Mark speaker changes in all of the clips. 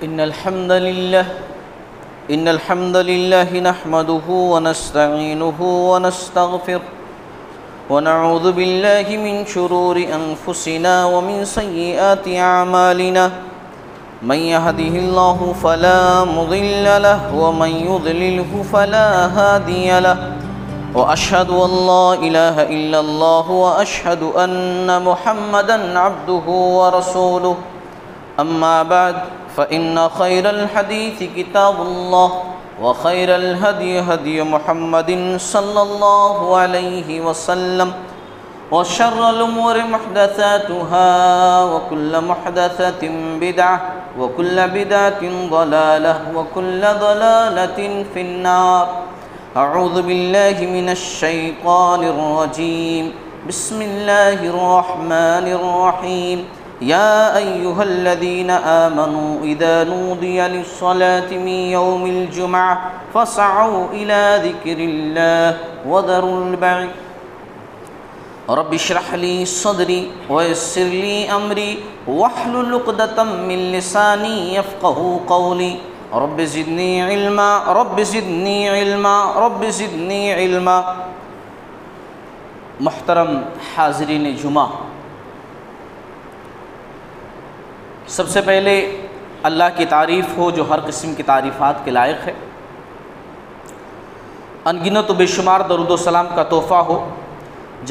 Speaker 1: إن الحمد لله نحمده ونستعينه ونستغفره ونعوذ بالله من شرور أنفسنا ومن سيئات أعمالنا من يهده الله فلا مضل له ومن يضلله فلا هادي له وأشهد أن لا إله إلا الله وأشهد أن محمدًا عبده ورسوله أما بعد فإن خير الحديث كتاب الله وخير الهدي هدي محمد صلى الله عليه وسلم وشر الأمور محدثاتها وكل محدثة بدعة وكل بدعة ضلالة وكل ضلالة في النار. أعوذ بالله من الشيطان الرجيم. بسم الله الرحمن الرحيم. يا أيها الذين آمنوا إذا نودي للصلاة من يوم الجمعة فاسعوا إلى ذكر الله وذروا البيع. رب اشرح لي صدري ويسر لي أمري واحلل عقدة من لساني يفقهوا قولي. رب زدني علما رب زدني علما رب زدني علما. محترم حاضرین جمعہ، سب سے پہلے اللہ کی تعریف ہو جو ہر قسم کی تعریفات کے لائق ہے. انگنت و بے شمار درود و سلام کا تحفہ ہو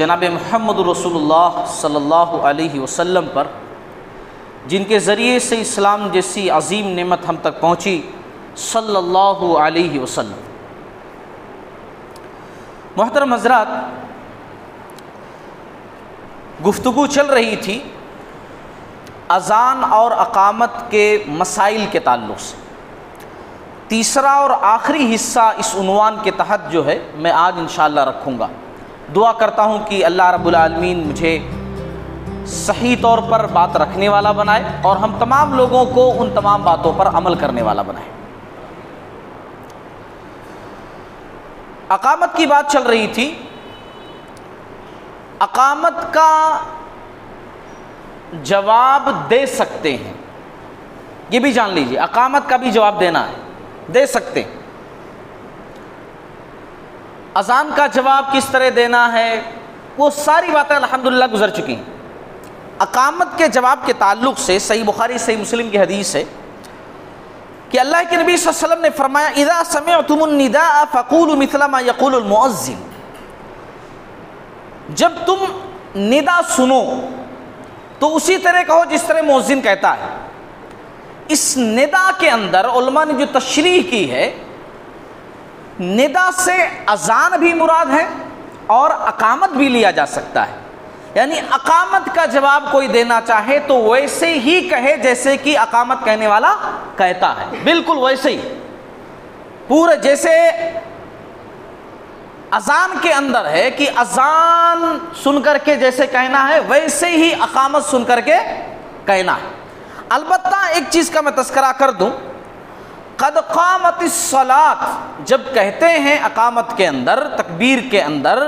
Speaker 1: جناب محمد رسول اللہ صلی اللہ علیہ وسلم پر، جن کے ذریعے سے اسلام جیسی عظیم نعمت ہم تک پہنچی، صلی اللہ علیہ وسلم. محترم حضرات، گفتگو چل رہی تھی اذان اور اقامت کے مسائل کے تعلق سے. تیسرا اور آخری حصہ اس عنوان کے تحت جو ہے میں آج انشاءاللہ رکھوں گا. دعا کرتا ہوں کہ اللہ رب العالمین مجھے صحیح طور پر بات رکھنے والا بنائے اور ہم تمام لوگوں کو ان تمام باتوں پر عمل کرنے والا بنائے. اقامت کی بات چل رہی تھی. اقامت کا جواب دے سکتے ہیں، یہ بھی جان لیجیے، اقامت کا بھی جواب دینا ہے، دے سکتے ہیں. اذان کا جواب کس طرح دینا ہے وہ ساری باتیں الحمدللہ گزر چکی ہیں. اقامت کے جواب کے تعلق سے صحیح بخاری صحیح مسلم کی حدیث ہے کہ اللہ کے نبی صلی اللہ علیہ وسلم نے فرمایا اذا سمعتم النداء فقولوا مثل ما يقول المؤذن. جب تم ندا سنو تو اسی طرح کہو جس طرح مؤذن کہتا ہے. اس ندا کے اندر علماء نے جو تشریح کی ہے، ندا سے اذان بھی مراد ہے اور اقامت بھی لیا جا سکتا ہے. یعنی اقامت کا جواب کوئی دینا چاہے تو ویسے ہی کہے جیسے کہ اقامت کہنے والا کہتا ہے، بالکل ویسے ہی، پورے جیسے اذان کے اندر ہے کہ اذان سن کر کے جیسے کہنا ہے ویسے ہی اقامت سن کر کے کہنا ہے. البتہ ایک چیز کا میں تذکرہ کر دوں، قد قامت الصلاۃ جب کہتے ہیں اقامت کے اندر، تکبیر کے اندر،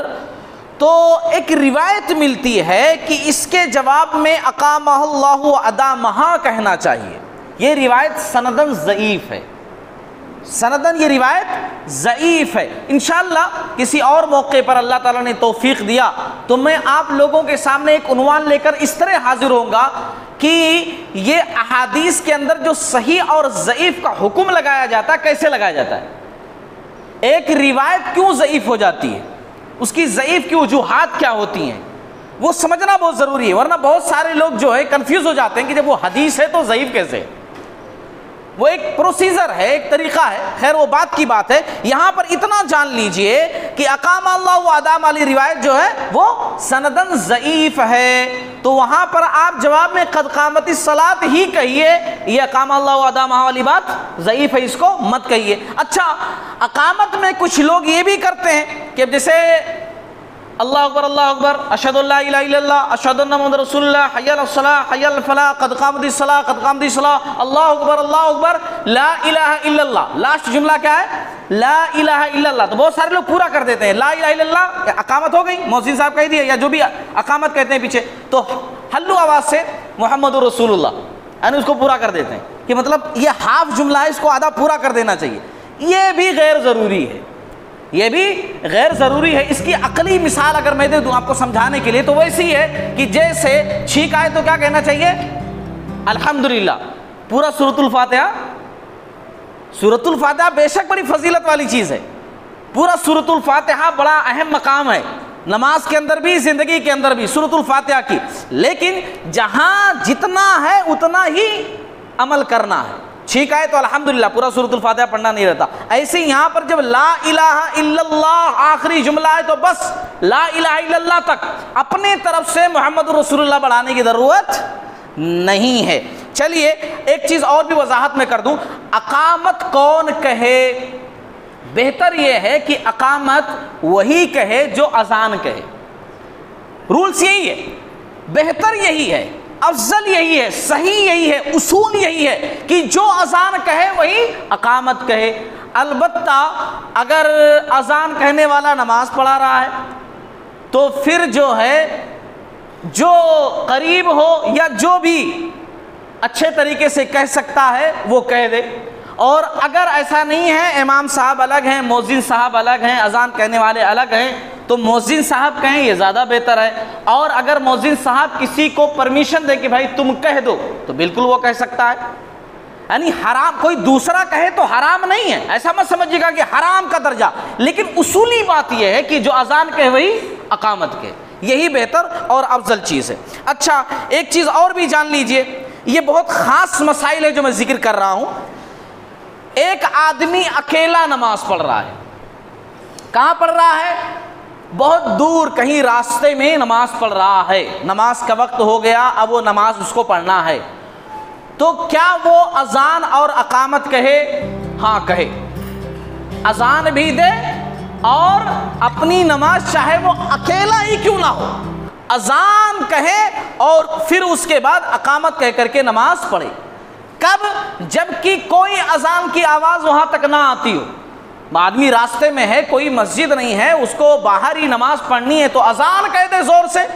Speaker 1: تو ایک روایت ملتی ہے کہ اس کے جواب میں اقامہ اللہ ادامہا کہنا چاہیے. یہ روایت سندن ضعیف ہے، سندن یہ روایت ضعیف ہے. انشاءاللہ کسی اور موقع پر اللہ تعالیٰ نے توفیق دیا تو میں آپ لوگوں کے سامنے ایک عنوان لے کر اس طرح حاضر ہوں گا کہ یہ احادیث کے اندر جو صحیح اور ضعیف کا حکم لگایا جاتا ہے کیسے لگایا جاتا ہے، ایک روایت کیوں ضعیف ہو جاتی ہے، اس کی ضعیف کی وجوہات کیا ہوتی ہیں، وہ سمجھنا بہت ضروری ہے. ورنہ بہت سارے لوگ جو ہے کنفیوز ہو جاتے ہیں کہ جب وہ حدیث ہے تو ضعیف کیسے ہے. وہ ایک پروسیجر ہے، ایک طریقہ ہے. خیر وہ بات کی بات ہے. یہاں پر اتنا جان لیجئے کہ اقام اللہ و ادام علی روایت جو ہے وہ سندن ضعیف ہے، تو وہاں پر آپ جواب میں قد قامت الصلاۃ ہی کہیے. یہ اقام اللہ و ادام والی بات ضعیف ہے، اس کو مت کہیے. اچھا، اقامت میں کچھ لوگ یہ بھی کرتے ہیں کہ جیسے اللہ اکبر اللہ اکبر، اشہد ان لا الہ الا اللہ، اشہد ان محمد رسول اللہ، حی علی الصلاۃ حی علی الفلاح، قد قامت الصلاۃ قد قامت الصلاۃ، اللہ اکبر لا الہ الا اللہ. لاسٹ جملہ کیا ہے؟ لا الہ الا اللہ. تو بہت سارے لوگ پورا کر دیتے ہیں لا الہ الا اللہ، اقامت ہو گئی، مؤذن صاحب کہہ دیا، یا جو بھی اقامت کہتے ہیں پیچھے، تو ہلو آواز سے محمد رسول اللہ یعنی اس کو پورا کر دیتے ہیں. کہ مطلب یہ ہاف جملہ ہے، اس کو آدھا پورا کر دینا چاہیے، یہ بھی غیر ضروری ہے، یہ بھی غیر ضروری ہے۔ اس کی عقلی مثال اگر میں دے دوں آپ کو سمجھانے کے لیے تو ویسی ہے کہ جیسے چھینک آئے تو کیا کہنا چاہیے؟ الحمدللہ۔ پورا سورۃ الفاتحہ، سورۃ الفاتحہ بے شک بڑی فضیلت والی چیز ہے، پورا سورۃ الفاتحہ بڑا اہم مقام ہے نماز کے اندر بھی، زندگی کے اندر بھی، سورۃ الفاتحہ کی، لیکن جہاں جتنا ہے اتنا ہی عمل کرنا ہے۔ چھینک آئے تو الحمدللہ، پورا سورۃ الفاتحہ پڑھنا نہیں رہتا۔ ایسے ہی یہاں پر جب لا الہ الا اللہ آخری جملہ ہے تو بس لا الہ الا اللہ تک، اپنے طرف سے محمد رسول اللہ بڑھانے کی ضرورت نہیں ہے۔ چلیے ایک چیز اور بھی وضاحت میں کر دوں، اقامت کون کہے؟ بہتر یہ ہے کہ اقامت وہی کہے جو اذان کہے، رولز یہی ہے، بہتر یہی ہے، افضل یہی ہے، صحیح یہی ہے، اصول یہی ہے کہ جو اذان کہے وہی اقامت کہے۔ البتہ اگر اذان کہنے والا نماز پڑھا رہا ہے تو پھر جو ہے جو قریب ہو یا جو بھی اچھے طریقے سے کہہ سکتا ہے وہ کہہ دے، اور اگر ایسا نہیں ہے، امام صاحب الگ ہیں، مؤذن صاحب الگ ہیں، اذان کہنے والے الگ ہیں، تو مؤذن صاحب کہیں یہ زیادہ بہتر ہے۔ اور اگر مؤذن صاحب کسی کو پرمیشن دے کہ بھائی تم کہہ دو تو بالکل وہ کہہ سکتا ہے، یعنی حرام کوئی دوسرا کہے تو حرام نہیں ہے، ایسا مت سمجھیے گا کہ حرام کا درجہ، لیکن اصولی بات یہ ہے کہ جو اذان کہے وہی اقامت کہے، یہی بہتر اور افضل چیز ہے۔ اچھا ایک چیز اور بھی جان لیجئے، یہ بہت خاص مسائل ہے جو میں ذکر کر رہا ہوں۔ ایک آدمی اکیلا نماز پڑھ رہا ہے، کہاں پڑھ رہا ہے؟ بہت دور کہیں راستے میں نماز پڑھ رہا ہے، نماز کا وقت ہو گیا، اب وہ نماز اس کو پڑھنا ہے، تو کیا وہ اذان اور اقامت کہے؟ ہاں کہے، اذان بھی دے اور اپنی نماز چاہے وہ اکیلا ہی کیوں نہ ہو، اذان کہے اور پھر اس کے بعد اقامت کہہ کر کے نماز پڑھے۔ کب؟ جبکہ کوئی اذان کی آواز وہاں تک نہ آتی ہو، آدمی راستے میں ہے، کوئی مسجد نہیں ہے، اس کو باہر ہی نماز پڑھنی ہے تو اذان کہہ دے زور سے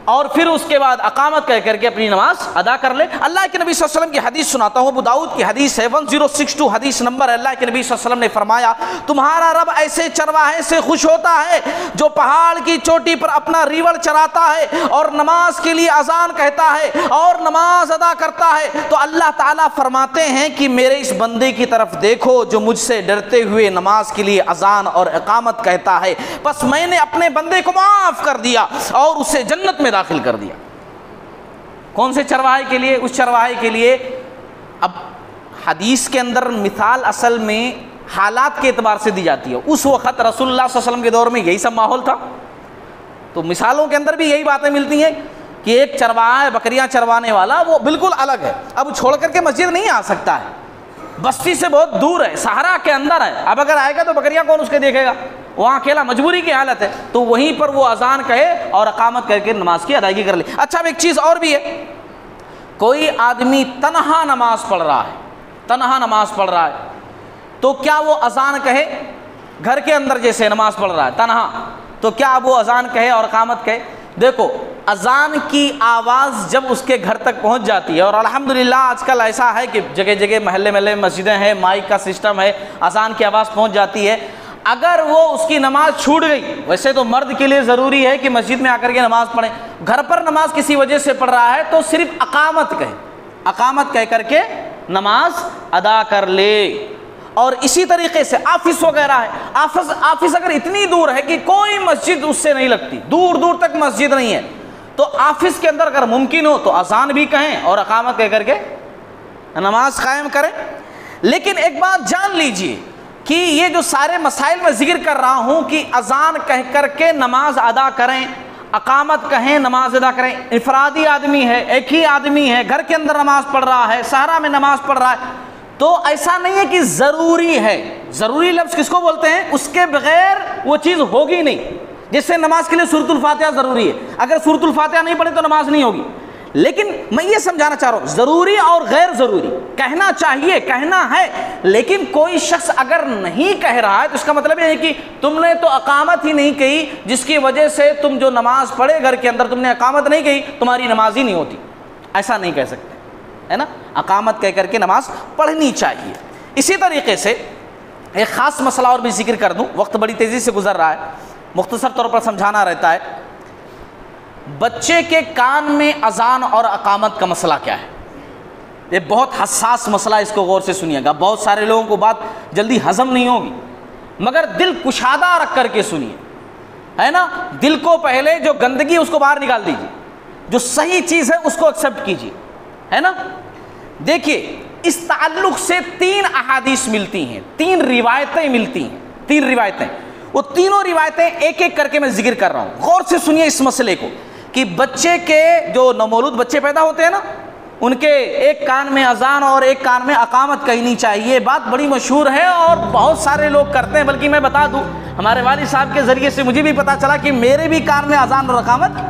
Speaker 1: اور پھر اس کے بعد اقامت کہہ کر کے اپنی نماز ادا کر لے۔ اللہ کے نبی صلی اللہ علیہ وسلم کی حدیث سناتا ہوں، ابو داؤد کی حدیث ہے 1062 حدیث نمبر ہے۔ اللہ کے نبی صلی اللہ علیہ وسلم نے فرمایا، تمہارا رب ایسے چرواہے سے خوش ہوتا ہے جو پہاڑ کی چوٹی پر اپنا ریوڑ چراتا ہے اور نماز کے لیے اذان کہتا ہے اور نماز ادا کرتا ہے، تو اللہ تعالیٰ فرماتے ہیں کہ میرے اس بندے کی طرف دیکھو جو مجھ سے ڈرتے ہوئے نماز کے لیے اذان اور اقامت کہتا ہے، بس میں نے اپنے بندے کو معاف کر دیا اور اسے جنت میں داخل کر دیا۔ کون سے چرواہے کے لیے؟ اس چرواہے کے لیے۔ اب حدیث کے اندر مثال اصل میں حالات کے اعتبار سے دی جاتی ہے، اس وقت رسول اللہ صلی اللہ علیہ وسلم کے دور میں یہی سب ماحول تھا، تو مثالوں کے اندر بھی یہی باتیں ملتی ہیں کہ ایک چرواہا ہے، بکریاں چروانے والا، وہ بالکل الگ ہے، اب چھوڑ کر کے مسجد نہیں آ سکتا ہے، بستی سے بہت دور ہے، صحرا کے اندر ہے، اب اگر آئے گا تو بکریاں کون اس کے دیکھے گا، وہاں اکیلا، مجبوری کی حالت ہے، تو وہیں پر وہ اذان کہے اور اقامت کر کے نماز کی ادائیگی کر لے۔ اچھا اب ایک چیز اور بھی ہے، کوئی آدمی تنہا نماز پڑھ رہا ہے، تنہا نماز پڑھ رہا ہے، تو کیا وہ اذان کہے؟ گھر کے اندر جیسے نماز پڑھ رہا ہے تنہا، تو کیا اب وہ اذان کہے اور اقامت کہے؟ دیکھو اذان کی آواز جب اس کے گھر تک پہنچ جاتی ہے، اور الحمدللہ آج کل ایسا ہے کہ جگہ جگہ محلے محلے مسجدیں ہیں، مائک کا سسٹم ہے، اذان کی آواز پہنچ جاتی ہے، اگر وہ اس کی نماز چھوٹ گئی، ویسے تو مرد کے لیے ضروری ہے کہ مسجد میں آ کر کے نماز پڑھیں، گھر پر نماز کسی وجہ سے پڑھ رہا ہے تو صرف اقامت کہے، اقامت کہہ کر کے نماز ادا کر لے۔ اور اسی طریقے سے آفس وغیرہ ہے، آفس اگر اتنی دور ہے کہ کوئی مسجد اس سے نہیں لگتی، دور دور تک مسجد نہیں ہے، تو آفس کے اندر اگر ممکن ہو تو اذان بھی کہیں اور اقامت کہہ کر کے نماز قائم کریں۔ لیکن ایک بات جان لیجئے کہ یہ جو سارے مسائل میں ذکر کر رہا ہوں کہ اذان کہہ کر کے نماز ادا کریں، اقامت کہیں نماز ادا کریں، انفرادی آدمی ہے، ایک ہی آدمی ہے، گھر کے اندر نماز پڑھ رہا ہے، صحرا میں نماز پڑھ رہا ہے، تو ایسا نہیں ہے کہ ضروری ہے، ضروری لفظ کس کو بولتے ہیں؟ اس کے بغیر وہ چیز ہوگی نہیں، جس سے نماز کے لیے سورۃ الفاتحہ ضروری ہے، اگر سورۃ الفاتحہ نہیں پڑھے تو نماز نہیں ہوگی۔ لیکن میں یہ سمجھانا چاہ رہا ہوں ضروری اور غیر ضروری کہنا چاہیے، کہنا ہے، لیکن کوئی شخص اگر نہیں کہہ رہا ہے تو اس کا مطلب یہ ہے کہ تم نے تو اقامت ہی نہیں کہی، جس کی وجہ سے تم جو نماز پڑھے گھر کے اندر تم نے اقامت نہیں کہی، تمہاری نماز ہی نہیں ہوتی، ایسا نہیں کہہ سکتے۔ ہے نا, اقامت کہہ کر کے نماز پڑھنی چاہیے. اسی طریقے سے ایک خاص مسئلہ اور بھی ذکر کر دوں, وقت بڑی تیزی سے گزر رہا ہے, مختصر طور پر سمجھانا رہتا ہے. بچے کے کان میں اذان اور اقامت کا مسئلہ کیا ہے؟ یہ بہت حساس مسئلہ, اس کو غور سے سنیے گا. بہت سارے لوگوں کو بات جلدی ہضم نہیں ہوگی, مگر دل کشادہ رکھ کر کے سنیے, ہے نا. دل کو پہلے جو گندگی اس کو باہر نکال دیجیے, جو صحیح چیز ہے اس کو ایکسیپٹ کیجیے, ہے نا. دیکھیے, اس تعلق سے 3 احادیث ملتی ہیں, 3 روایتیں ملتی ہیں, 3 روایتیں. وہ تینوں روایتیں ایک ایک کر کے میں ذکر کر رہا ہوں. غور سے سنیے اس مسئلے کو کہ بچے کے جو نومولود بچے پیدا ہوتے ہیں نا, ان کے ایک کان میں اذان اور ایک کان میں اقامت کہنی چاہیے. بات بڑی مشہور ہے اور بہت سارے لوگ کرتے ہیں, بلکہ میں بتا دوں, ہمارے والد صاحب کے ذریعے سے مجھے بھی پتا چلا کہ میرے بھی کان میں اذان اور اقامت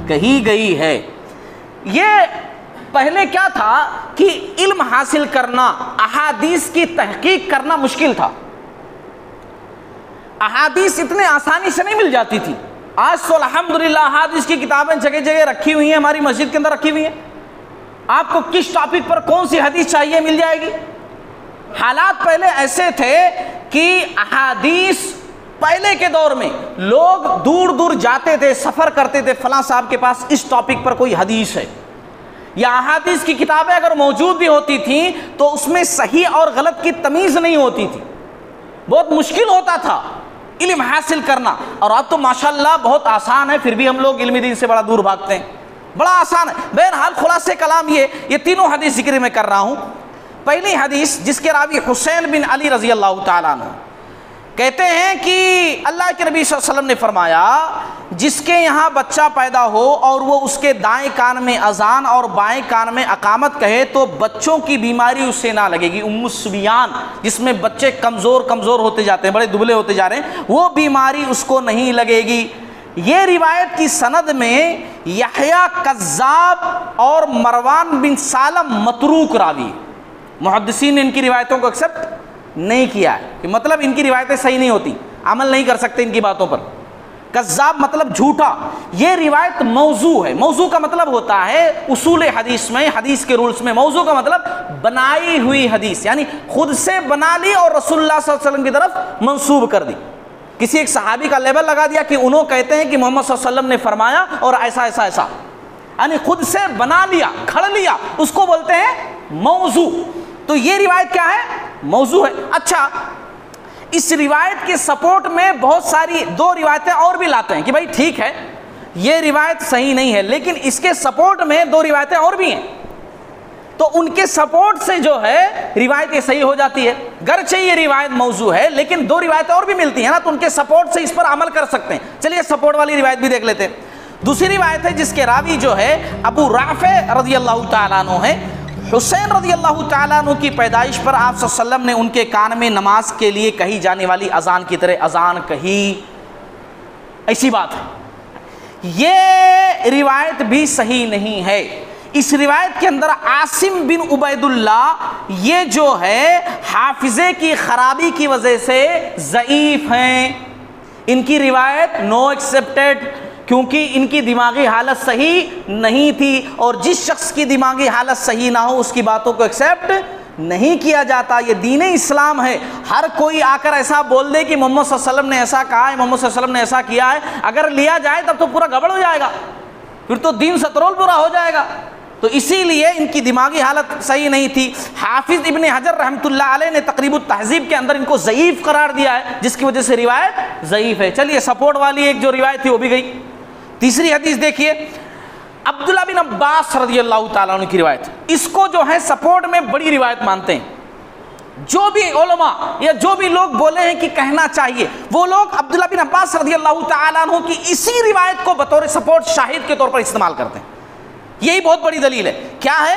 Speaker 1: کہی گئی ہے. یہ پہلے کیا تھا کہ علم حاصل کرنا, احادیث کی تحقیق کرنا مشکل تھا. احادیث اتنے آسانی سے نہیں مل جاتی تھی. آج تو الحمدللہ احادیث کی کتابیں جگہ جگہ رکھی ہوئی ہیں, ہماری مسجد کے اندر رکھی ہوئی ہیں. آپ کو کس ٹاپک پر کون سی حدیث چاہیے مل جائے گی. حالات پہلے ایسے تھے کہ احادیث, پہلے کے دور میں لوگ دور دور جاتے تھے, سفر کرتے تھے, فلاں صاحب کے پاس اس ٹاپک پر کوئی حدیث ہے. یا احادیث کی کتابیں اگر موجود بھی ہوتی تھیں تو اس میں صحیح اور غلط کی تمیز نہیں ہوتی تھی, بہت مشکل ہوتا تھا علم حاصل کرنا. اور اب تو ماشاءاللہ بہت آسان ہے, پھر بھی ہم لوگ علم دین سے بڑا دور بھاگتے ہیں, بڑا آسان ہے. بہرحال خلاصے کلام یہ تینوں حدیث ذکر میں کر رہا ہوں. پہلی حدیث جس کے راوی حسین بن علی رضی اللہ تعالیٰ عنہ کہتے ہیں کہ اللہ کے نبی صلی اللہ علیہ وسلم نے فرمایا, جس کے یہاں بچہ پیدا ہو اور وہ اس کے دائیں کان میں اذان اور بائیں کان میں اقامت کہے تو بچوں کی بیماری اس سے نہ لگے گی. الصبیان, جس میں بچے کمزور ہوتے جاتے ہیں, بڑے دبلے ہوتے جا رہے ہیں, وہ بیماری اس کو نہیں لگے گی. یہ روایت کی سند میں یحییٰ کذاب اور مروان بن سالم متروک راوی. محدثین نے ان کی روایتوں کو ایکسیپٹ نہیں کیا ہے, کہ مطلب ان کی روایتیں صحیح نہیں ہوتی, عمل نہیں کر سکتے ان کی باتوں پر. کذاب مطلب جھوٹا. یہ روایت موضوع ہے. موضوع کا مطلب ہوتا ہے اصول حدیث میں, حدیث کے رولز میں, موضوع کا مطلب بنائی ہوئی حدیث, یعنی خود سے بنا لی اور رسول اللہ صلی اللہ علیہ وسلم کی طرف منسوب کر دی. کسی ایک صحابی کا لیبل لگا دیا کہ انہوں کہتے ہیں کہ محمد صلی اللہ علیہ وسلم نے فرمایا اور ایسا ایسا ایسا, یعنی خود سے بنا لیا, کھڑ لیا, اس کو بولتے ہیں موضوع. تو یہ روایت کیا ہے؟ موضوع ہے. اچھا, اس روایت کے سپورٹ میں بہت ساری 2 روایتیں اور بھی لاتے ہیں کہ بھائی ٹھیک ہے یہ روایت صحیح نہیں ہے, لیکن اس کے سپورٹ میں 2 روایتیں اور بھی ہیں, تو ان کے سپورٹ سے جو ہے روایت یہ صحیح ہو جاتی ہے. گرچہ یہ روایت موضوع ہے لیکن 2 روایتیں اور بھی ملتی ہیں نا, تو ان کے سپورٹ سے اس پر عمل کر سکتے ہیں. چلیے سپورٹ والی روایت بھی دیکھ لیتے ہیں. دوسری روایت ہے جس کے راوی جو ہے ابو رافع رضی اللہ تعالیٰ عنہ ہے. حسین رضی اللہ تعالیٰ عنہ کی پیدائش پر آپ صلی اللہ علیہ وسلم نے ان کے کان میں نماز کے لیے کہی جانے والی اذان کی طرح اذان کہی. ایسی بات ہے. یہ روایت بھی صحیح نہیں ہے. اس روایت کے اندر عاصم بن عبید اللہ یہ جو ہے حافظے کی خرابی کی وجہ سے ضعیف ہیں. ان کی روایت نو ایکسیپٹیڈ, کیونکہ ان کی دماغی حالت صحیح نہیں تھی, اور جس شخص کی دماغی حالت صحیح نہ ہو اس کی باتوں کو ایکسیپٹ نہیں کیا جاتا. یہ دین اسلام ہے. ہر کوئی آ کر ایسا بول دے کہ محمد صلی اللہ علیہ وسلم نے ایسا کہا ہے, محمد صلی اللہ علیہ وسلم نے ایسا کیا ہے, اگر لیا جائے تب تو پورا گڑبڑ ہو جائے گا, پھر تو دین سطرول پورا ہو جائے گا. تو اسی لیے ان کی دماغی حالت صحیح نہیں تھی. حافظ ابن حجر رحمۃ اللہ علیہ نے تقریب التہذیب کے اندر ان کو ضعیف قرار دیا ہے, جس کی وجہ سے روایت ضعیف ہے. چلیے سپورٹ والی ایک جو روایت تھی وہ بھی گئی. تیسری حدیث دیکھیے, عبداللہ بن عباس رضی اللہ تعالیٰ عنہ کی روایت. اس کو جو ہے سپورٹ میں بڑی روایت مانتے ہیں. جو بھی علماء یا جو بھی لوگ بولے ہیں کہ کہنا چاہیے, وہ لوگ عبداللہ بن عباس رضی اللہ تعالیٰ عنہ کی اسی روایت کو بطور سپورٹ شاہد کے طور پر استعمال کرتے ہیں. یہی بہت بڑی دلیل ہے. کیا ہے؟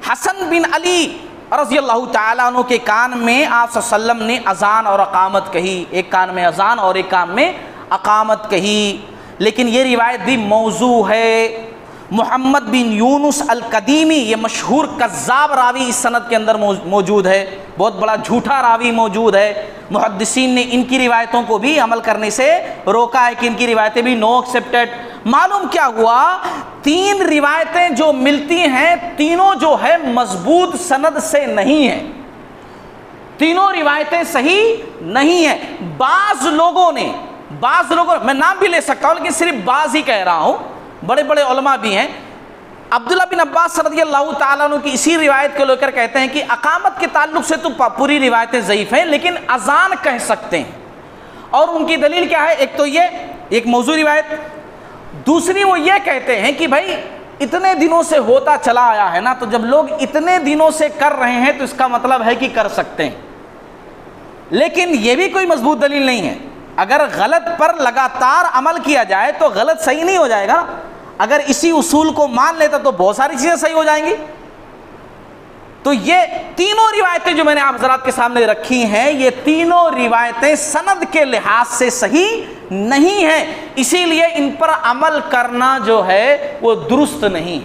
Speaker 1: حسن بن علی رضی اللہ تعالیٰ عنہ کے کان میں آپ صلی اللہ علیہ وسلم نے اذان اور اقامت کہی. ایک کان میں اذان اور ایک کان میں اقامت کہی, لیکن یہ روایت بھی موضوع ہے. محمد بن یونس القدیمی یہ مشہور کذاب راوی اس سند کے اندر موجود ہے, بہت بڑا جھوٹا راوی موجود ہے. محدثین نے ان کی روایتوں کو بھی عمل کرنے سے روکا ہے کہ ان کی روایتیں بھی نو ایکسیپٹیڈ. معلوم کیا ہوا، 3 روایتیں جو ملتی ہیں تینوں جو ہے مضبوط سند سے نہیں ہیں، تینوں روایتیں صحیح نہیں ہیں۔ بعض لوگوں نے میں نام بھی لے سکتا ہوں لیکن صرف بعض ہی کہہ رہا ہوں، بڑے بڑے علماء بھی ہیں، عبداللہ بن عباس رضی اللہ تعالیٰ عنہ کی اسی روایت کو لے کر کہتے ہیں کہ اقامت کے تعلق سے تو پوری روایتیں ضعیف ہیں لیکن اذان کہہ سکتے ہیں، اور ان کی دلیل کیا ہے؟ ایک تو یہ ایک موضوع روایت، دوسری وہ یہ کہتے ہیں کہ بھائی اتنے دنوں سے ہوتا چلا آیا ہے نا، تو جب لوگ اتنے دنوں سے کر رہے ہیں تو اس کا مطلب ہے کہ کر سکتے ہیں، لیکن یہ بھی کوئی مضبوط دلیل نہیں ہے۔ اگر غلط پر لگاتار عمل کیا جائے تو غلط صحیح نہیں ہو جائے گا، اگر اسی اصول کو مان لیتا تو بہت ساری چیزیں صحیح ہو جائیں گی۔ تو یہ تینوں روایتیں جو میں نے آپ حضرات کے سامنے رکھی ہیں، یہ تینوں روایتیں سند کے لحاظ سے صحیح نہیں ہیں، اسی لیے ان پر عمل کرنا جو ہے وہ درست نہیں۔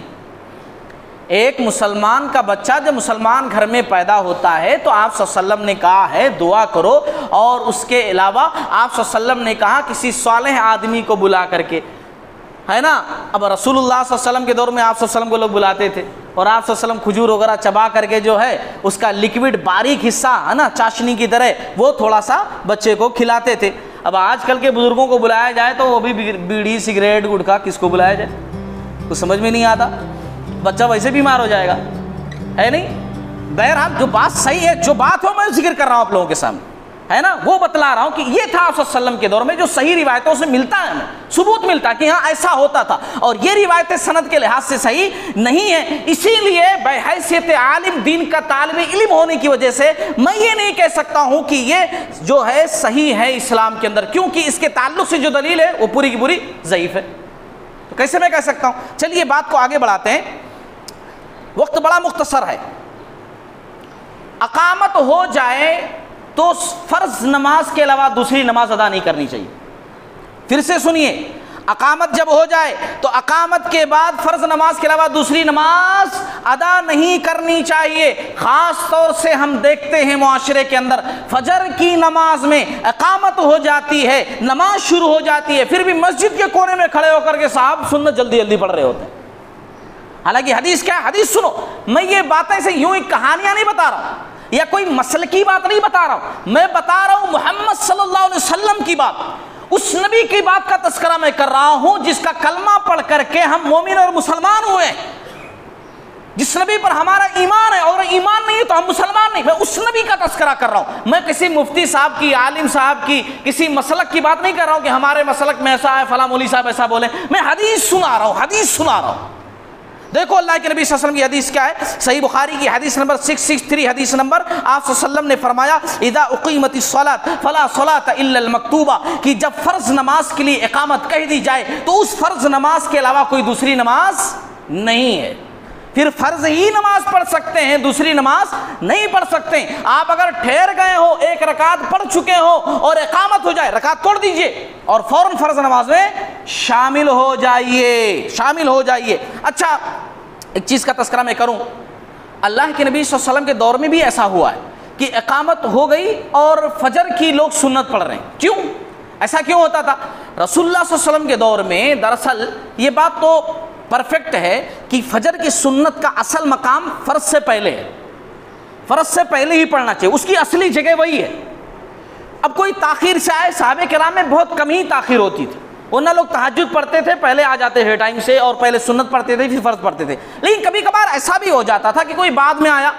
Speaker 1: ایک مسلمان کا بچہ جب مسلمان گھر میں پیدا ہوتا ہے تو آپ صلی اللہ علیہ وسلم نے کہا ہے دعا کرو، اور اس کے علاوہ آپ صلی اللہ علیہ وسلم نے کہا کسی صالح آدمی کو بلا کر کے، ہے نا۔ اب رسول اللہ صلی اللہ علیہ وسلم کے دور میں آپ صلی اللہ علیہ وسلم کو لوگ بلاتے تھے، اور آپ صلی اللہ علیہ وسلم کھجور وغیرہ چبا کر کے جو ہے اس کا لکوڈ باریک حصہ ہے نا چاشنی کی طرح وہ تھوڑا سا بچے کو کھلاتے تھے۔ اب آج کل کے بزرگوں کو بلایا جائے تو وہ بھی بیڑی سگریٹ گٹکا، کس کو بلایا جائے؟ کچھ سمجھ میں نہیں آتا، بچہ ویسے بیمار ہو جائے گا، ہے نہیں؟ بہرحال جو بات صحیح ہے، جو بات ہو میں ذکر کر رہا ہوں آپ لوگوں کے سامنے، ہے نا، وہ بتلا رہا ہوں کہ یہ تھا آپ صلی اللہ علیہ وسلم کے دور میں جو صحیح روایتوں سے ملتا ہے، ہمیں ثبوت ملتا ہے کہ ہاں ایسا ہوتا تھا، اور یہ روایتیں سند کے لحاظ سے صحیح نہیں ہیں۔ اسی لیے بحیثیت عالم دین کا طالب علم ہونے کی وجہ سے میں یہ نہیں کہہ سکتا ہوں کہ یہ جو ہے صحیح ہے اسلام کے اندر، کیونکہ اس کے تعلق سے جو دلیل ہے وہ پوری کی پوری ضعیف ہے، تو کیسے میں کہہ سکتا ہوں؟ چلیے بات کو آگے بڑھاتے ہیں، وقت بڑا مختصر ہے۔ اقامت ہو جائے تو فرض نماز کے علاوہ دوسری نماز ادا نہیں کرنی چاہیے۔ پھر سے سنیے، اقامت جب ہو جائے تو اقامت کے بعد فرض نماز کے علاوہ دوسری نماز ادا نہیں کرنی چاہیے۔ خاص طور سے ہم دیکھتے ہیں معاشرے کے اندر فجر کی نماز میں اقامت ہو جاتی ہے، نماز شروع ہو جاتی ہے، پھر بھی مسجد کے کونے میں کھڑے ہو کر کے صاحب سنت جلدی جلدی پڑھ رہے ہوتے ہیں۔ حالانکہ حدیث کیا ہے؟ حدیث سنو، میں یہ باتیں سے یوں ہی کہانیاں نہیں بتا رہا ہوں یا کوئی مسلکی بات نہیں بتا رہا ہوں، میں بتا رہا ہوں محمد صلی اللہ علیہ وسلم کی بات، اس نبی کی بات کا تذکرہ میں کر رہا ہوں جس کا کلمہ پڑھ کر کے ہم مومن اور مسلمان ہوئے، جس نبی پر ہمارا ایمان ہے، اور ایمان نہیں ہے تو ہم مسلمان نہیں۔ میں اس نبی کا تذکرہ کر رہا ہوں، میں کسی مفتی صاحب کی، عالم صاحب کی، کسی مسلک کی بات نہیں کر رہا ہوں کہ ہمارے مسلک میں ایسا ہے، فلاں مولوی صاحب ایسا بولے، میں حدیث سنا رہا ہوں، حدیث سنا رہا ہوں۔ دیکھو اللہ کے نبی صلی اللہ علیہ وسلم کی حدیث کیا ہے، صحیح بخاری کی حدیث نمبر 663، حدیث نمبر، آپ صلی اللہ علیہ وسلم نے فرمایا اذا اقیمت الصلاۃ فلا صلاۃ الا المکتوبہ، کہ جب فرض نماز کے لیے اقامت کہہ دی جائے تو اس فرض نماز کے علاوہ کوئی دوسری نماز نہیں ہے۔ پھر فرض ہی نماز پڑھ سکتے ہیں، دوسری نماز نہیں پڑھ سکتے۔ آپ اگر ٹھہر گئے ہو، ایک رکعت پڑھ چکے ہو اور اقامت ہو جائے، رکعت توڑ دیجئے اور فوراً فرض نماز میں شامل ہو جائیے۔ اچھا ایک چیز کا تذکرہ میں کروں، اللہ کے نبی صلی اللہ علیہ وسلم کے دور میں بھی ایسا ہوا ہے کہ اقامت ہو گئی اور فجر کی لوگ سنت پڑھ رہے ہیں۔ کیوں ایسا کیوں ہوتا تھا؟ رسول اللہ صلی اللہ علیہ وسلم کے دور میں دراصل یہ بات تو پرفیکٹ ہے کہ فجر کی سنت کا اصل مقام فرض سے پہلے ہے، فرض سے پہلے ہی پڑھنا چاہیے، اس کی اصلی جگہ وہی ہے۔ اب کوئی تاخیر سے آئے، صحابہ کرام میں بہت کم ہی تاخیر ہوتی تھی، ورنہ لوگ تہجد پڑھتے تھے، پہلے آ جاتے تھے ٹائم سے، اور پہلے سنت پڑھتے تھے پھر فرض پڑھتے تھے۔ لیکن کبھی کبھار ایسا بھی ہو جاتا تھا کہ کوئی بعد میں آیا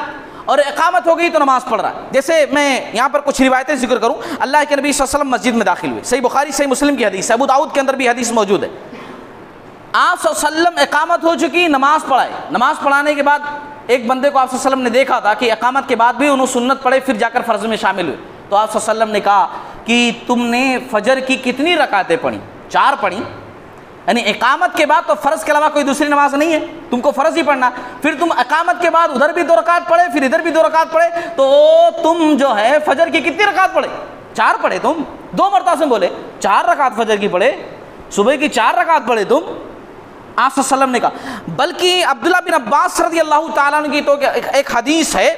Speaker 1: اور اقامت ہو گئی تو نماز پڑھ رہا ہے۔ جیسے میں یہاں پر کچھ روایتیں ذکر کروں، اللہ کے نبی صلی اللہ علیہ وسلم مسجد میں داخل ہوئے، صحیح بخاری صحیح مسلم کی حدیث ہے، ابو داؤد کے اندر بھی حدیث موجود ہے۔ آپ صلی اللہ علیہ وسلم اقامت ہو چکی، نماز پڑھائے، نماز پڑھانے کے بعد ایک بندے کو آپ صلی اللہ علیہ وسلم نے دیکھا تھا کہ اقامت کے بعد بھی انہوں سنت پڑھے، پھر جا کر فرض میں شامل ہوئے، تو آپ صلی اللہ علیہ وسلم نے کہا کہ تم نے فجر کی کتنی رکعتیں پڑھی؟ 4 پڑھی، یعنی اقامت کے بعد تو فرض کے علاوہ کوئی دوسری نماز نہیں ہے، تم کو فرض ہی پڑھنا، پھر تم اقامت کے بعد ادھر بھی 2 رکعت پڑھے، پھر ادھر بھی 2 رکعت پڑھے، تو تم جو ہے فجر کی کتنی رکعت پڑھے؟ 4 پڑھے تم، 2 مرتبہ سے بولے 4 رکعت فجر کی پڑھے، صبح کی 4 رکعت پڑھے تم، آپ صلی اللہ علیہ وسلم نے کہا۔ بلکہ عبداللہ بن عباس رضی اللہ تعالیٰ عنہ کی تو ایک حدیث ہے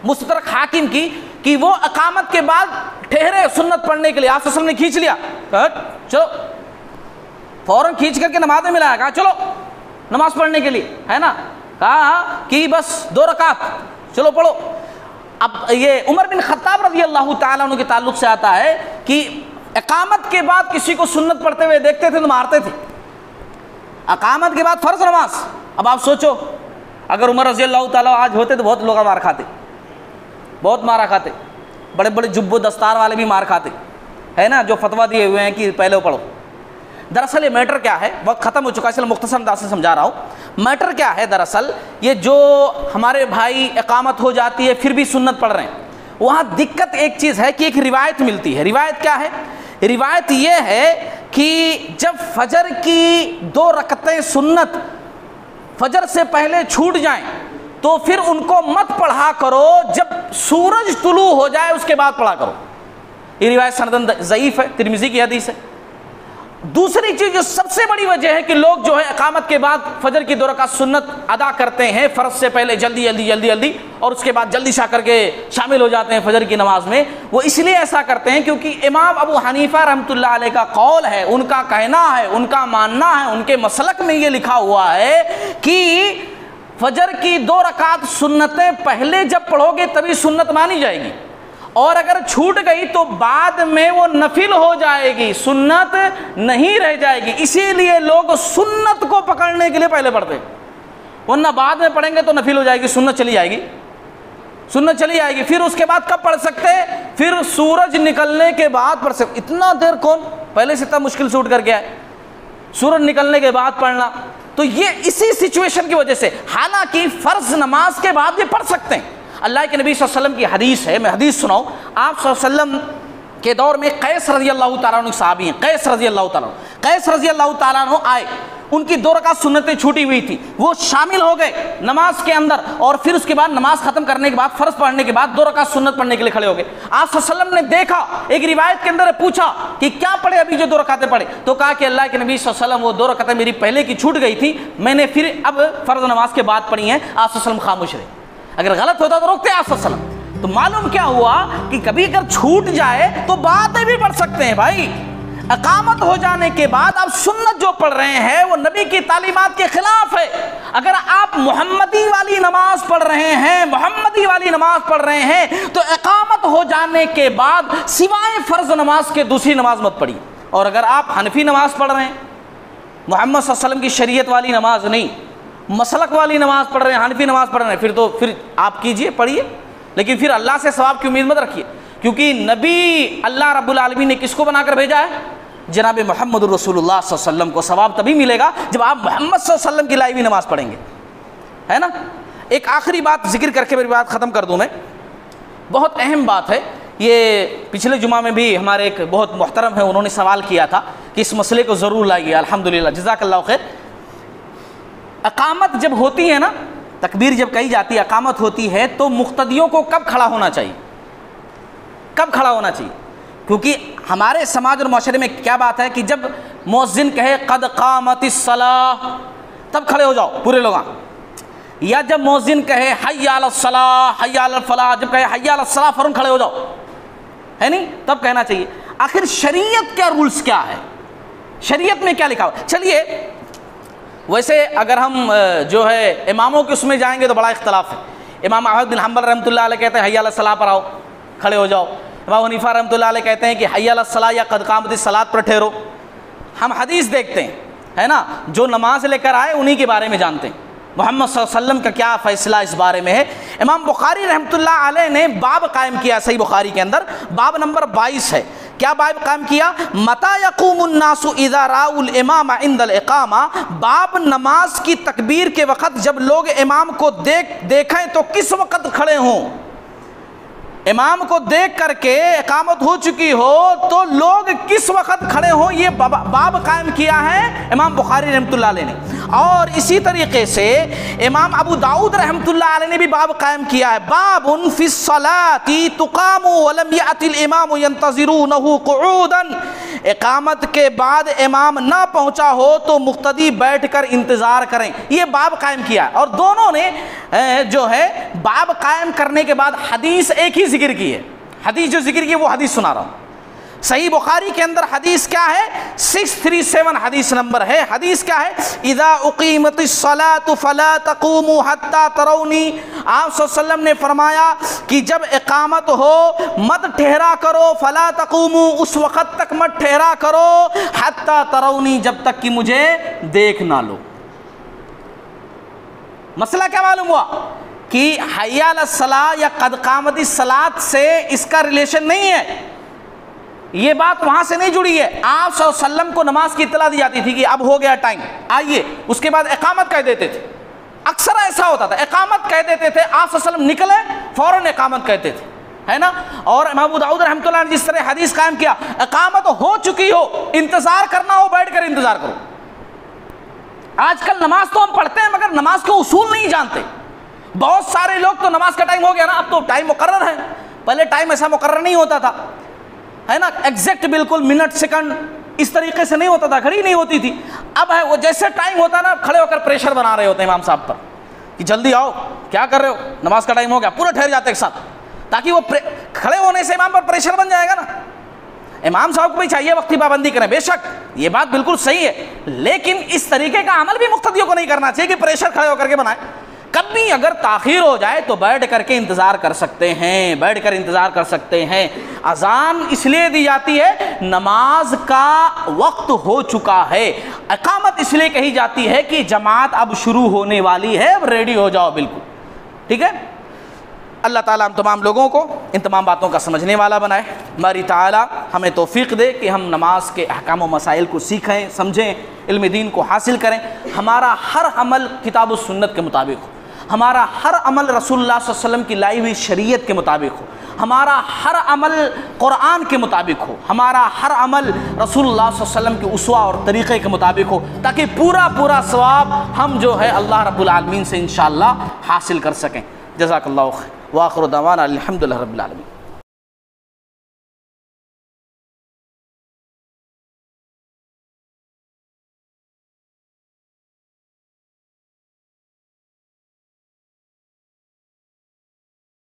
Speaker 1: مستدرک حاکم کی کہ وہ اقامت کے بعد ٹھہرے سنت پڑھنے کے لیے، آپ صلی اللہ علیہ وسلم نے کھینچ لیا، چلو فوراً کھینچ کر کے نماز میں ملایا، کہا چلو نماز پڑھنے کے لیے، ہے نا، کہا کہ بس 2 رکعت چلو پڑھو۔ اب یہ عمر بن خطاب رضی اللہ تعالیٰ عنہ کے تعلق سے آتا ہے کہ اقامت کے بعد کسی کو سنت پڑھتے ہوئے دیکھتے تھے تو مارتے تھے، اقامت کے بعد فرض نماز۔ اب آپ سوچو اگر عمر رضی اللہ تعالیٰ آج ہوتے تو بہت لوگ مار کھاتے، بہت مارا کھاتے، بڑے بڑے جب و دستار والے بھی مار کھاتے، ہے نا، جو فتویٰ دیے ہوئے ہیں کہ پہلے پڑھو۔ دراصل یہ میٹر کیا ہے، وقت ختم ہو چکا ہے اس لیے مختصر انداز سے سمجھا رہا ہوں۔ میٹر کیا ہے دراصل، یہ جو ہمارے بھائی اقامت ہو جاتی ہے پھر بھی سنت پڑھ رہے ہیں، وہاں دقت ایک چیز ہے کہ ایک روایت ملتی ہے۔ روایت کیا ہے؟ روایت یہ ہے کہ جب فجر کی 2 رکعتیں سنت فجر سے پہلے چھوٹ جائیں تو پھر ان کو مت پڑھا کرو، جب سورج طلوع ہو جائے اس کے بعد پڑھا کرو۔ یہ روایت سندن ضعیف ہے، ترمذی کی حدیث ہے۔ دوسری چیز جو سب سے بڑی وجہ ہے کہ لوگ جو ہے اقامت کے بعد فجر کی 2 رکعت سنت ادا کرتے ہیں فرض سے پہلے جلدی جلدی جلدی جلدی، اور اس کے بعد جلدی شا کر کے شامل ہو جاتے ہیں فجر کی نماز میں، وہ اس لیے ایسا کرتے ہیں کیونکہ امام ابو حنیفہ رحمۃ اللہ علیہ کا قول ہے، ان کا کہنا ہے، ان کا ماننا ہے، ان کے مسلک میں یہ لکھا ہوا ہے کہ فجر کی 2 رکعت سنتیں پہلے جب پڑھو گے تبھی سنت مانی جائے گی، اور اگر چھوٹ گئی تو بعد میں وہ نفل ہو جائے گی، سنت نہیں رہ جائے گی۔ اسی لیے لوگ سنت کو پکڑنے کے لیے پہلے پڑھتے ہیں، ورنہ بعد میں پڑھیں گے تو نفل ہو جائے گی، سنت چلی جائے گی، سنت چلی جائے گی۔ پھر اس کے بعد کب پڑھ سکتے ہیں؟ پھر سورج نکلنے کے بعد پڑھ سکتے۔ اتنا دیر کون پہلے سے اتنا مشکل سے اٹھ کر کے آئے، سورج نکلنے کے بعد پڑھنا، تو یہ اسی سچویشن کی وجہ سے، حالانکہ فرض نماز کے بعد یہ پڑھ سکتے ہیں۔ اللہ کے نبی صلی اللہ علیہ وسلم کی حدیث ہے، میں حدیث سناؤں، آپ صلی اللہ علیہ وسلم کے دور میں قیس رضی اللہ تعالیٰ عنہ صحابی ہیں، قیس رضی اللہ تعالیٰ عنہ آئے، ان کی 2 رکعت سنتیں چھوٹی ہوئی تھی، وہ شامل ہو گئے نماز کے اندر، اور پھر اس کے بعد نماز ختم کرنے کے بعد فرض پڑھنے کے بعد 2 رکعت سنت پڑھنے کے لیے کھڑے ہو گئے۔ آپ صلی اللہ علیہ وسلم نے دیکھا، ایک روایت کے اندر پوچھا کہ کیا پڑھے ابھی جو 2 رکعتیں پڑھے، تو کہا کہ اللہ کے نبی صلی اللہ علیہ وسلم وہ 2 رکعتیں میری پہلے کی چھوٹ گئی تھی، میں نے پھر اب فرض نماز کے بعد پڑھی ہیں۔ آپ صلی اللہ علیہ وسلم خاموش رہے، اگر غلط ہوتا تو روکتے آپ صلی اللہ علیہ وسلم۔ تو معلوم کیا ہوا کہ کبھی اگر چھوٹ جائے تو بعد میں بھی پڑھ سکتے ہیں بھائی۔ اقامت ہو جانے کے بعد آپ سنت جو پڑھ رہے ہیں وہ نبی کی تعلیمات کے خلاف ہے۔ اگر آپ محمدی والی نماز پڑھ رہے ہیں تو اقامت ہو جانے کے بعد سوائے فرض نماز کے دوسری نماز مت پڑھیے۔ اور اگر آپ حنفی نماز پڑھ رہے ہیں، محمد صلی اللہ علیہ وسلم کی شریعت والی نماز نہیں، مسلک والی نماز پڑھ رہے ہیں، حنفی نماز پڑھ رہے ہیں، پھر آپ کیجئے، پڑھیے، لیکن پھر اللہ سے ثواب کی امید مت رکھیے، کیونکہ نبی اللہ رب العالمین نے کس کو بنا کر بھیجا ہے؟ جناب محمد الرسول اللہ صلی اللہ علیہ وسلم کو۔ ثواب تبھی ملے گا جب آپ محمد صلی اللہ علیہ وسلم کی لائی ہوئی نماز پڑھیں گے، ہے نا۔ ایک آخری بات ذکر کر کے میری بات ختم کر دوں میں، بہت اہم بات ہے یہ، پچھلے جمعہ میں بھی ہمارے ایک بہت محترم ہیں، انہوں نے سوال کیا تھا کہ اس مسئلے کو ضرور لائیے، الحمدللہ، جزاک اللہ خیر۔ اقامت جب ہوتی ہے نا، تکبیر جب کہی جاتی ہے، اقامت ہوتی ہے، تو مقتدیوں کو کب کھڑا ہونا چاہیے؟ کب کھڑا ہونا چاہیے؟ کیونکہ ہمارے سماج اور معاشرے میں کیا بات ہے کہ جب مؤذن کہے قد قامت الصلاۃ تب کھڑے ہو جاؤ پورے لوگ، یا جب مؤذن کہے حی علی الصلاۃ حی علی الفلاح، جب کہے حی علی الصلاۃ فوراً کھڑے ہو جاؤ، ہے نہیں؟ تب کہنا چاہیے۔ آخر شریعت کیا رولز کیا ہے، شریعت میں کیا لکھا ہوا؟ چلیے ویسے اگر ہم جو ہے اماموں کے اس میں جائیں گے تو بڑا اختلاف ہے۔ امام احمد بن حنبل رحمۃ اللہ علیہ کہتے ہیں حی علی الصلاۃ پر آؤ، کھڑے ہو جاؤ۔ امام حنیفہ رحمۃ اللہ علیہ کہتے ہیں کہ حی علی الصلاۃ یا قد قامت الصلاۃ پر ٹھہرو۔ ہم حدیث دیکھتے ہیں، ہے نا، جو نماز لے کر آئے انہی کے بارے میں جانتے ہیں، محمد صلی اللہ علیہ وسلم کا کیا فیصلہ اس بارے میں ہے۔ امام بخاری رحمۃ اللہ علیہ نے باب قائم کیا صحیح بخاری کے اندر، باب نمبر 22 ہے۔ کیا باب قائم کیا؟ متی یقوم الناس اذا راؤوا الامام عند الاقامہ، باب نماز کی تکبیر کے وقت جب لوگ امام کو دیکھیں تو کس وقت کھڑے ہوں۔ امام کو دیکھ کر کے اقامت ہو چکی ہو تو لوگ کس وقت کھڑے ہوں، یہ باب قائم کیا ہے امام بخاری رحمۃ اللہ علیہ نے۔ اور اسی طریقے سے امام ابو داؤد رحمۃ اللہ علیہ نے بھی باب قائم کیا ہے، باب فی الصلاۃ تقام ولم یأت الامام ينتظرونہ قعودا، اقامت کے بعد امام نہ پہنچا ہو تو مقتدی بیٹھ کر انتظار کریں، یہ باب قائم کیا ہے۔ اور دونوں نے جو ہے باب قائم کرنے کے بعد حدیث ایک ہی ذکر کی ہے، حدیث جو ذکر کی ہے وہ حدیث سنا رہا ہوں۔ صحیح بخاری کے اندر حدیث کیا ہے؟ 637 حدیث نمبر ہے. حدیث کیا ہے؟ اذا اقیمت الصلاۃ فلا تقوموا حتی ترونی. آپ صلی اللہ علیہ وسلم نے فرمایا کہ جب اقامت ہو مت ٹھہرا کرو، فلا تقوموا اس وقت تک مت ٹھہرا کرو، حتی ترونی جب تک کہ مجھے دیکھ نہ لو. مسئلہ کیا معلوم ہوا کہ حی علی الصلاۃ یا قد قامت الصلاۃ سے اس کا ریلیشن نہیں ہے. یہ بات وہاں سے نہیں جڑی ہے. آپ صلی اللہ علیہ وسلم کو نماز کی اطلاع دی جاتی تھی کہ اب ہو گیا ٹائم آئیے، اس کے بعد اقامت کہہ دیتے تھے. اکثر ایسا ہوتا تھا، اقامت کہہ دیتے تھے، آپ صلی اللہ علیہ وسلم نکلے فوراً اقامت کہتے تھے، ہے نا. اور امام ابو داؤد رحمۃ اللہ نے جس طرح حدیث قائم کیا، اقامت ہو چکی ہو، انتظار کرنا ہو بیٹھ کر انتظار کرو. آج کل نماز تو ہم پڑھتے ہیں مگر نماز کے اصول نہیں جانتے. بہت سارے لوگ تو نماز کا ٹائم ہو گیا نا، اب تو ٹائم مقرر ہے. پہلے ٹائم ایسا مقرر نہیں ہوتا تھا، ہے نا، ایگزیکٹ بالکل منٹ سیکنڈ اس طریقے سے نہیں ہوتا تھا، گھڑی نہیں ہوتی تھی. اب ہے وہ جیسے ٹائم ہوتا نا کھڑے ہو کر پریشر بنا رہے ہوتے ہیں امام صاحب پر کہ جلدی آؤ، کیا کر رہے ہو، نماز کا ٹائم ہو گیا، پورے ٹھہر جاتے ایک ساتھ، تاکہ وہ کھڑے ہونے سے امام پر پریشر بن جائے گا نا. امام صاحب کو بھی چاہیے وقتی پابندی کریں، بے شک یہ بات بالکل صحیح ہے، لیکن اس طریقے کا عمل بھی مقتدیوں کو نہیں کرنا چاہیے کہ پریشر کھڑے ہو کر کے بنائیں. کبھی اگر تاخیر ہو جائے تو بیٹھ کر کے انتظار کر سکتے ہیں، بیٹھ کر انتظار کر سکتے ہیں. اذان اس لیے دی جاتی ہے نماز کا وقت ہو چکا ہے. اقامت اس لیے کہی جاتی ہے کہ جماعت اب شروع ہونے والی ہے، اب ریڈی ہو جاؤ بالکل. ٹھیک ہے. اللہ تعالیٰ ہم تمام لوگوں کو ان تمام باتوں کا سمجھنے والا بنائے. باری تعالیٰ ہمیں توفیق دے کہ ہم نماز کے احکام و مسائل کو سیکھیں، سمجھیں، علم دین کو حاصل کریں. ہمارا ہر عمل کتاب و سنت کے مطابق ہو، ہمارا ہر عمل رسول اللہ صلی اللہ علیہ وسلم کی لائی ہوئی شریعت کے مطابق ہو، ہمارا ہر عمل قرآن کے مطابق ہو، ہمارا ہر عمل رسول اللہ صلی اللہ علیہ وسلم کے اسوہ اور طریقے کے مطابق ہو، تاکہ پورا ثواب ہم جو ہے اللہ رب العالمین سے انشاءاللہ حاصل کر سکیں. جزاک اللہ خیر. وآخر دعوانا الحمدللہ رب العالمین.